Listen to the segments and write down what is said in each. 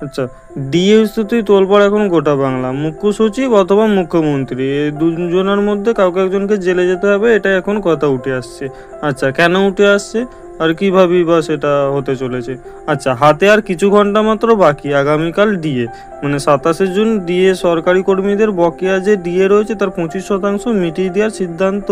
আচ্ছা, ডিএ ইস্যুতেই তোলপাড় এখন গোটা বাংলা। মুখ্য সচিব অথবা মুখ্যমন্ত্রী এই দুজনের মধ্যে কাউকে একজনকে জেলে যেতে হবে, এটা এখন কথা উঠে আসছে। আচ্ছা, কেন উঠে আসছে আর কিভাবেই বা সেটা হতে চলেছে? আচ্ছা, হাতে আর কিছু ঘন্টা মাত্র বাকি, আগামীকাল ডিএ মানে 27শে জুন ডিএ সরকারি কর্মীদের বকেয়া যে ডিএ রয়েছে তার 25% মিটিয়ে দেওয়ার সিদ্ধান্ত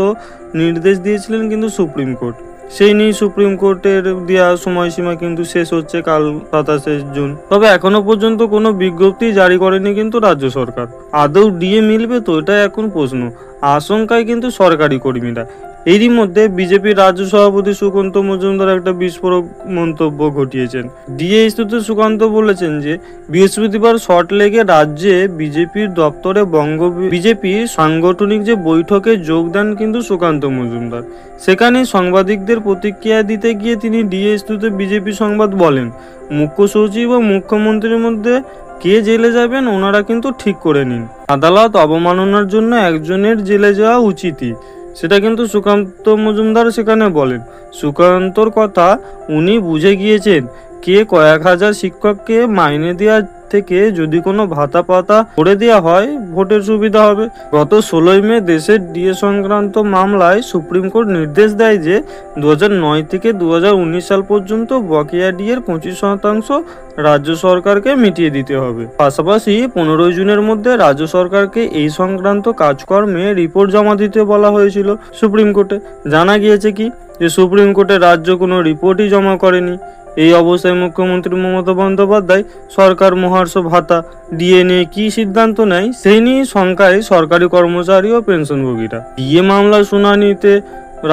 নির্দেশ দিয়েছিলেন কিন্তু সুপ্রিম কোর্ট। সেই নিয়ে সুপ্রিম কোর্টের দেওয়া সময়সীমা কিন্তু শেষ হচ্ছে কাল 27শে জুন। তবে এখনো পর্যন্ত কোনো বিজ্ঞপ্তি জারি করেনি কিন্তু রাজ্য সরকার। আদৌ ডিএ মিলবে তো, এটা এখন প্রশ্ন। আশঙ্কায় কিন্তু সরকারি কর্মীরা। এরই মধ্যে বিজেপির রাজ্য সভাপতি সুকান্ত মজুমদার একটা বিস্ফোরক মন্তব্য ঘটিয়েছেন। ডিএ ইস্যুতে সুকান্ত বলেছেন যে বৃহস্পতিবার সল্টলেকে রাজ্যে বিজেপির দপ্তরে বিজেপির সাংগঠনিক যে বৈঠকে যোগ দেন কিন্তু সুকান্ত মজুমদার। সেখানে সাংবাদিকদের প্রতিক্রিয়া দিতে গিয়ে তিনি ডিএ ইস্যুতে বিজেপি সংবাদ বলেন, মুখ্য সচিব ও মুখ্যমন্ত্রীর মধ্যে কে জেলে যাবেন ওনারা কিন্তু ঠিক করে নিন। আদালত অবমাননার জন্য একজনের জেলে যাওয়া উচিতই, সেটা কিন্তু সুকান্ত মজুমদার সেখানে বলেন। সুকান্তর কথা উনি বুঝে গিয়েছেন কে কয়েক হাজার শিক্ষককে মাইনে দেওয়া থেকে যদি কোনো ভাতা পাতা করে দেওয়া হয় ভোটের সুবিধা হবে। গত 16ই মে দেশের ডিএ সংক্রান্ত মামলায় সুপ্রিম কোর্ট নির্দেশ দেয় যে 2009 থেকে 2019 সাল পর্যন্ত বকেয়া ডিএর 25% রাজ্য সরকারকে মিটিয়ে দিতে হবে। পাশাপাশি 15 জুনের মধ্যে রাজ্য সরকারকে এই সংক্রান্ত কাজকর্মে রিপোর্ট জমা দিতে বলা হয়েছিল সুপ্রিম কোর্টে। জানা গিয়েছে কি যে সুপ্রিম কোর্টে রাজ্য কোনো রিপোর্টই জমা করেনি। এই অবস্থায় মুখ্যমন্ত্রী মমতা বন্দ্যোপাধ্যায় সরকার মহার্ষ ভাতা ডিএ নিয়ে কি সিদ্ধান্ত নেয় সেই নিয়ে শঙ্কায় সরকারি কর্মচারী ও পেনশনভোগীরা। ডিএ মামলার শুনানিতে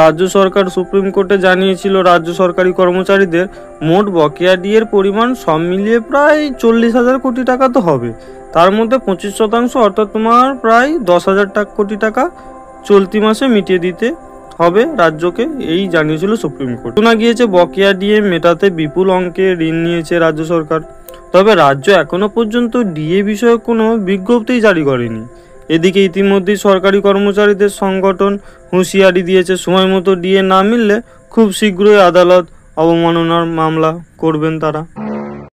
রাজ্য সরকার সুপ্রিম কোর্টে জানিয়েছিল রাজ্য সরকারি কর্মচারীদের মোট বকেয়া ডিএর পরিমাণ সব মিলিয়ে প্রায় 40,000 কোটি টাকা তো হবে। তার মধ্যে 25% অর্থাৎ তোমার প্রায় 10,000 কোটি টাকা চলতি মাসে মিটিয়ে দিতে হবে রাজ্যকে, এই জানিয়েছিল সুপ্রিম কোর্ট। শোনা গিয়েছে বকেয়া ডিএ মেটাতে বিপুল অঙ্কে ঋণ নিয়েছে রাজ্য সরকার। তবে রাজ্য এখনো পর্যন্ত ডিএ বিষয়ে কোনো বিজ্ঞপ্তি জারি করেনি। এদিকে ইতিমধ্যেই সরকারি কর্মচারীদের সংগঠন হুঁশিয়ারি দিয়েছে সময় মতো ডিএ না মিললে খুব শীঘ্রই আদালত অবমাননার মামলা করবেন তারা।